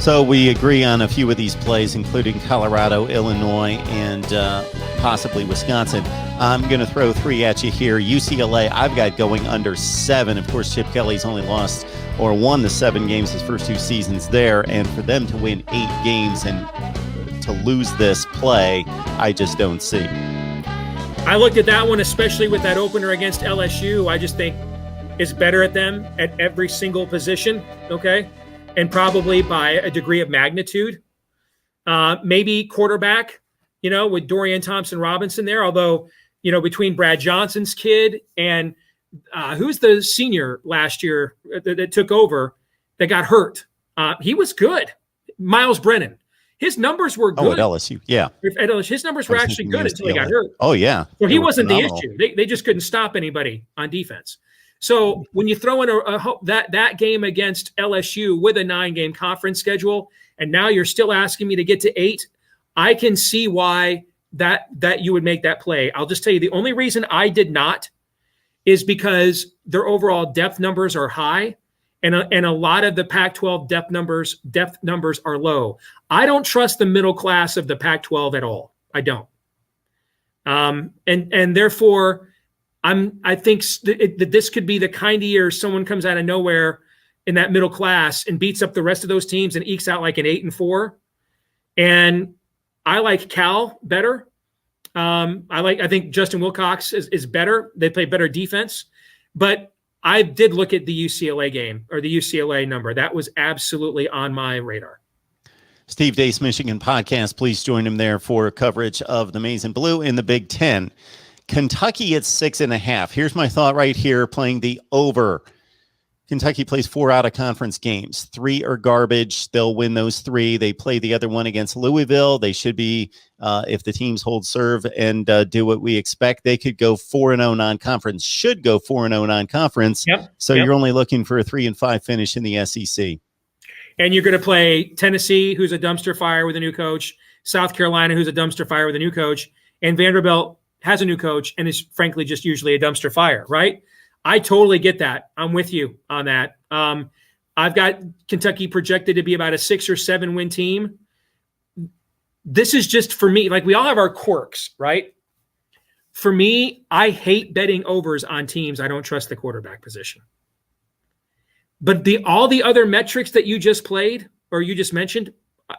So we agree on a few of these plays, including Colorado, Illinois, and possibly Wisconsin. I'm going to throw three at you here. UCLA, I've got going under 7. Of course, Chip Kelly's only lost or won the 7 games his first 2 seasons there. And for them to win 8 games and to lose this play, I just don't see. I looked at that one, especially with that opener against LSU. I just think is better at them at every single position, okay? And probably by a degree of magnitude. Maybe quarterback, with Dorian Thompson-Robinson there, although, between Brad Johnson's kid and who's the senior last year that took over that got hurt? He was good. Miles Brennan. His numbers were good. Oh, at LSU, yeah. At LSU, his numbers were actually good until he got hurt. Oh, yeah. So he wasn't phenomenal. The issue. They just couldn't stop anybody on defense. So when you throw in that game against LSU with a 9-game conference schedule, and now you're still asking me to get to 8, I can see why that you would make that play. I'll just tell you, the only reason I did not is because their overall depth numbers are high, and a lot of the Pac-12 depth numbers are low. I don't trust the middle class of the Pac-12 at all. I don't. And therefore, I think that this could be the kind of year someone comes out of nowhere in that middle class and beats up the rest of those teams and ekes out like an 8-4. And I like Cal better. I think Justin Wilcox is better. They play better defense. But I did look at the UCLA game or the UCLA number. That was absolutely on my radar. Steve Deace, Michigan Podcast. Please join him there for coverage of the Maize and Blue in the Big Ten. Kentucky at 6.5. Here's my thought right here, playing the over. Kentucky plays 4 out-of-conference games. 3 are garbage. They'll win those 3. They play the other one against Louisville. They should be, if the teams hold serve and do what we expect, they could go 4-0 non-conference. Should go 4-0 non-conference. Yep. So you're only looking for a 3-5 finish in the SEC. And you're going to play Tennessee, who's a dumpster fire with a new coach, South Carolina, who's a dumpster fire with a new coach, and Vanderbilt has a new coach and is frankly just usually a dumpster fire, right? I totally get that. I'm with you on that. I've got Kentucky projected to be about a 6 or 7 win team. This is just for me, like we all have our quirks, right? For me, I hate betting overs on teams I don't trust the quarterback position. But all the other metrics that you just played or you just mentioned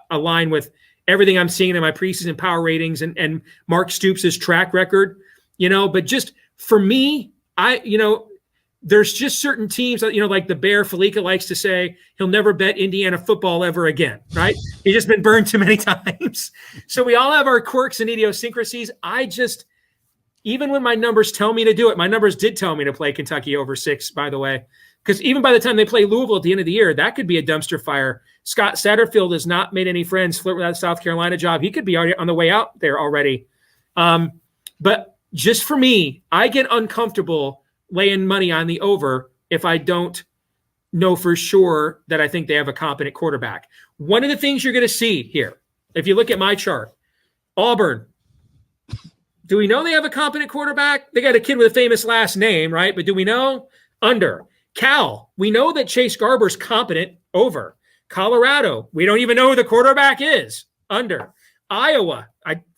align with everything I'm seeing in my preseason power ratings and Mark Stoops' track record, but just for me, there's just certain teams that, like the Bear Felica likes to say, he'll never bet Indiana football ever again, right? He's just been burned too many times. So we all have our quirks and idiosyncrasies. Even when my numbers tell me to do it, my numbers did tell me to play Kentucky over 6, by the way, because even by the time they play Louisville at the end of the year, that could be a dumpster fire. Scott Satterfield has not made any friends, flirt with that South Carolina job. He could be on the way out there already. But just for me, I get uncomfortable laying money on the over if I don't know for sure that I think they have a competent quarterback. One of the things you're going to see here, if you look at my chart, Auburn, do we know they have a competent quarterback? They got a kid with a famous last name, right? But do we know? Under. Cal, we know that Chase Garber's competent. Over. Colorado, we don't even know who the quarterback is. Under. Iowa,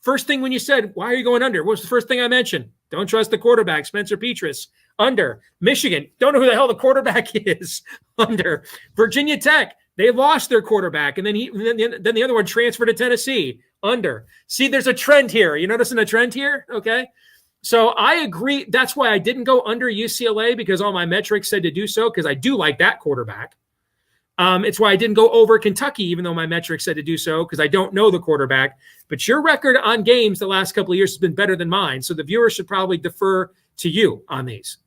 first thing when you said, why are you going under? What was the first thing I mentioned? Don't trust the quarterback, Spencer Petras. Under. Michigan, don't know who the hell the quarterback is. Under. Virginia Tech, they lost their quarterback, and then the other one transferred to Tennessee. Under. See, there's a trend here. You noticing a trend here? Okay. So I agree. That's why I didn't go under UCLA, because all my metrics said to do so, because I do like that quarterback. It's why I didn't go over Kentucky, even though my metrics said to do so, because I don't know the quarterback. But your record on games the last couple of years has been better than mine. So the viewers should probably defer to you on these.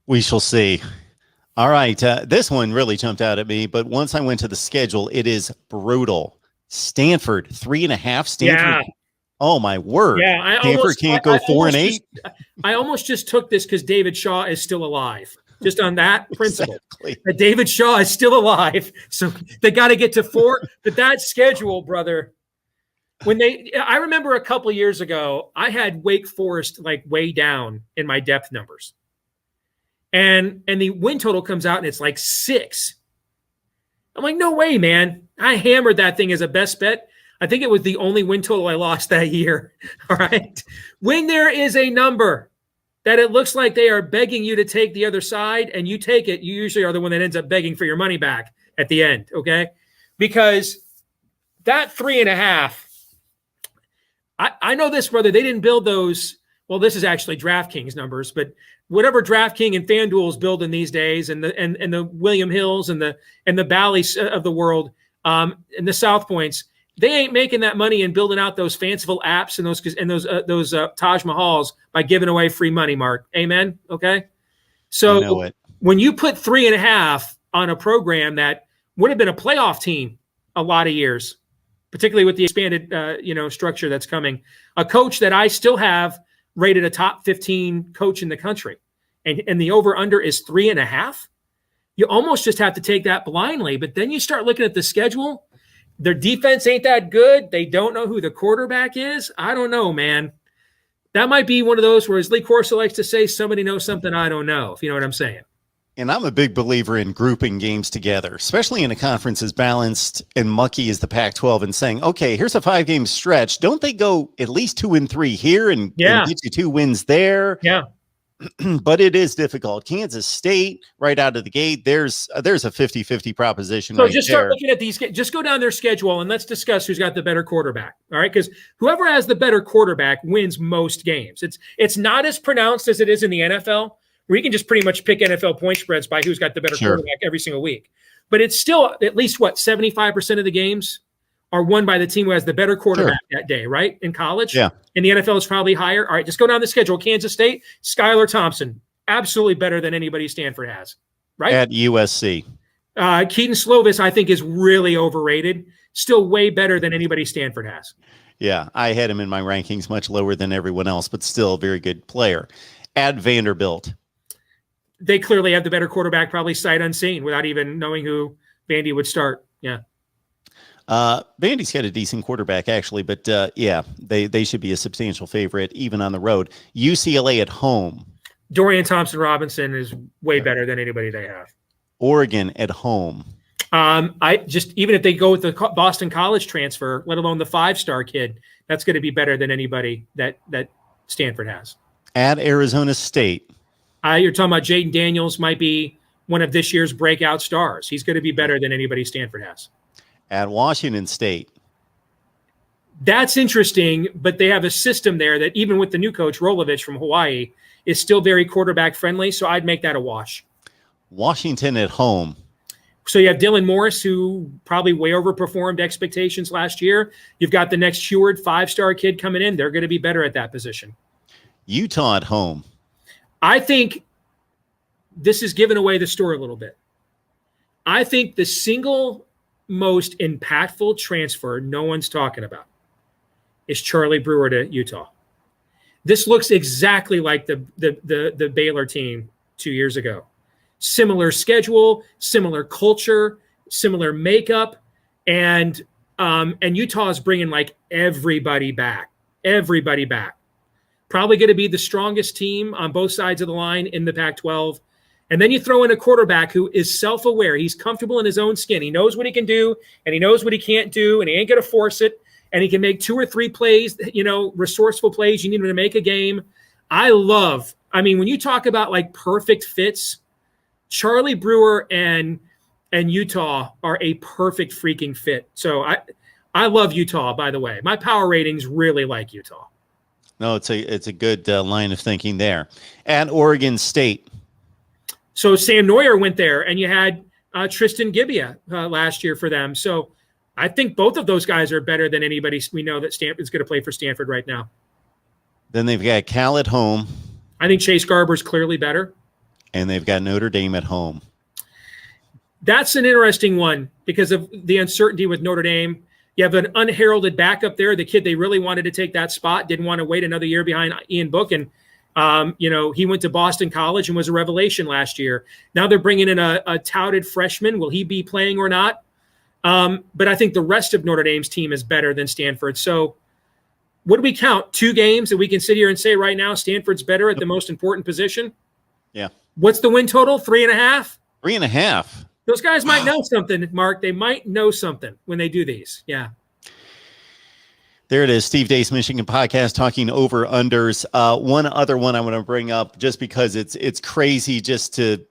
We shall see. All right. This one really jumped out at me, but once I went to the schedule, it is brutal. Stanford, 3.5. Stanford. Yeah. Oh, my word. Yeah, Stanford can't go 4-8. I almost just took this because David Shaw is still alive. Just on that principle. Exactly. That David Shaw is still alive. So they got to get to 4. But that schedule, brother, I remember a couple of years ago, I had Wake Forest like way down in my depth numbers. And the win total comes out and it's like 6. I'm like, no way, man. I hammered that thing as a best bet. I think it was the only win total I lost that year. All right. When there is a number that it looks like they are begging you to take the other side and you take it, you usually are the one that ends up begging for your money back at the end. Okay. Because that 3.5, I know this, brother. They didn't build those. Well, this is actually DraftKings numbers, but whatever DraftKings and FanDuel is building these days, and the William Hills and the Bally's of the world, and the South Points, they ain't making that money and building out those fanciful apps and those Taj Mahals by giving away free money. Mark, amen. Okay, so when you put 3.5 on a program that would have been a playoff team a lot of years, particularly with the expanded structure that's coming, a coach that I still have rated a top 15 coach in the country, and the over-under is 3.5, you almost just have to take that blindly. But then you start looking at the schedule. Their defense ain't that good. They don't know who the quarterback is. I don't know, man. That might be one of those where, as Lee Corso likes to say, somebody knows something I don't know, if you know what I'm saying. And I'm a big believer in grouping games together, especially in a conference as balanced and mucky as the Pac-12, and saying, okay, here's a 5-game stretch. Don't they go at least 2-3 here and get you 2 wins there? Yeah. But it is difficult. Kansas State, right out of the gate, there's a 50-50 proposition. So just start looking at these. Just go down their schedule and let's discuss who's got the better quarterback. All right, because whoever has the better quarterback wins most games. It's not as pronounced as it is in the NFL, where you can just pretty much pick NFL point spreads by who's got the better quarterback every single week. But it's still at least 75% of the games are won by the team who has the better quarterback that day, right? In college. Yeah. In the NFL, it's probably higher. All right, just go down the schedule. Kansas State, Skylar Thompson, absolutely better than anybody Stanford has, right? At USC. Keaton Slovis, I think, is really overrated. Still way better than anybody Stanford has. Yeah, I had him in my rankings much lower than everyone else, but still a very good player. At Vanderbilt. They clearly have the better quarterback, probably sight unseen, without even knowing who Vandy would start. Yeah. Vandy's got a decent quarterback, actually, but they should be a substantial favorite, even on the road. UCLA at home. Dorian Thompson-Robinson is way better than anybody they have. Oregon at home. Even if they go with the Boston College transfer, let alone the 5-star kid, that's going to be better than anybody that Stanford has. At Arizona State. You're talking about Jaden Daniels might be one of this year's breakout stars. He's going to be better than anybody Stanford has. At Washington State. That's interesting, but they have a system there that even with the new coach, Rolovich from Hawaii, is still very quarterback friendly, so I'd make that a wash. Washington at home. So you have Dylan Morris, who probably way overperformed expectations last year. You've got the next Heward 5-star kid coming in. They're going to be better at that position. Utah at home. I think this is giving away the story a little bit. I think the single most impactful transfer no one's talking about is Charlie Brewer to Utah. This looks exactly like the Baylor team 2 years ago. Similar schedule, similar culture, similar makeup, and Utah's bringing like everybody back. Everybody back. Probably going to be the strongest team on both sides of the line in the Pac-12. And then you throw in a quarterback who is self-aware. He's comfortable in his own skin. He knows what he can do, and he knows what he can't do, and he ain't going to force it. And he can make 2 or 3 plays, resourceful plays you need him to make a game. When you talk about like perfect fits, Charlie Brewer and Utah are a perfect freaking fit. So I love Utah, by the way. My power ratings really like Utah. No, it's a good line of thinking there. At Oregon State. So Sam Neuer went there, and you had Tristan Gibbia last year for them. So I think both of those guys are better than anybody we know that Stanford's going to play for Stanford right now. Then they've got Cal at home. I think Chase Garber's clearly better. And they've got Notre Dame at home. That's an interesting one because of the uncertainty with Notre Dame. You have an unheralded backup there. The kid they really wanted to take that spot didn't want to wait another year behind Ian Book, and he went to Boston College and was a revelation last year. Now they're bringing in a touted freshman. Will he be playing or not? But I think the rest of Notre Dame's team is better than Stanford. So what do we count? 2 games that we can sit here and say right now Stanford's better at the most important position? Yeah. What's the win total? 3.5? 3.5. Those guys might know something, Mark. They might know something when they do these. Yeah. There it is, Steve Deace, Michigan Podcast, talking over unders. One other one I want to bring up, just because it's crazy just to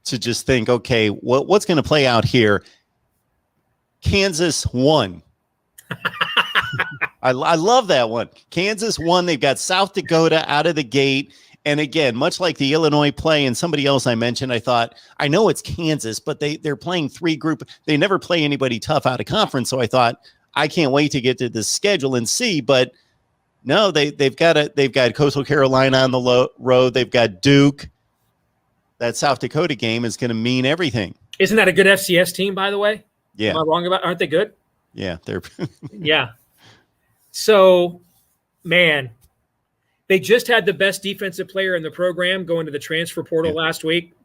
just think, okay, what's going to play out here? Kansas won. I love that one. Kansas won. They've got South Dakota out of the gate. And again, much like the Illinois play and somebody else I mentioned, I thought, I know it's Kansas, but they're playing three group. They never play anybody tough out of conference. So I thought, I can't wait to get to the schedule and see. But no, they've got Coastal Carolina on the road. They've got Duke. That South Dakota game is going to mean everything. Isn't that a good FCS team, by the way? Yeah. Am I wrong about? Aren't they good? Yeah, they're. Yeah. So, man, they just had the best defensive player in the program go into the transfer portal last week.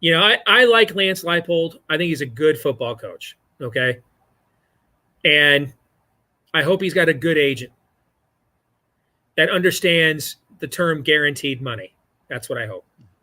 You know, I like Lance Leipold. I think he's a good football coach. Okay. And I hope he's got a good agent that understands the term guaranteed money. That's what I hope.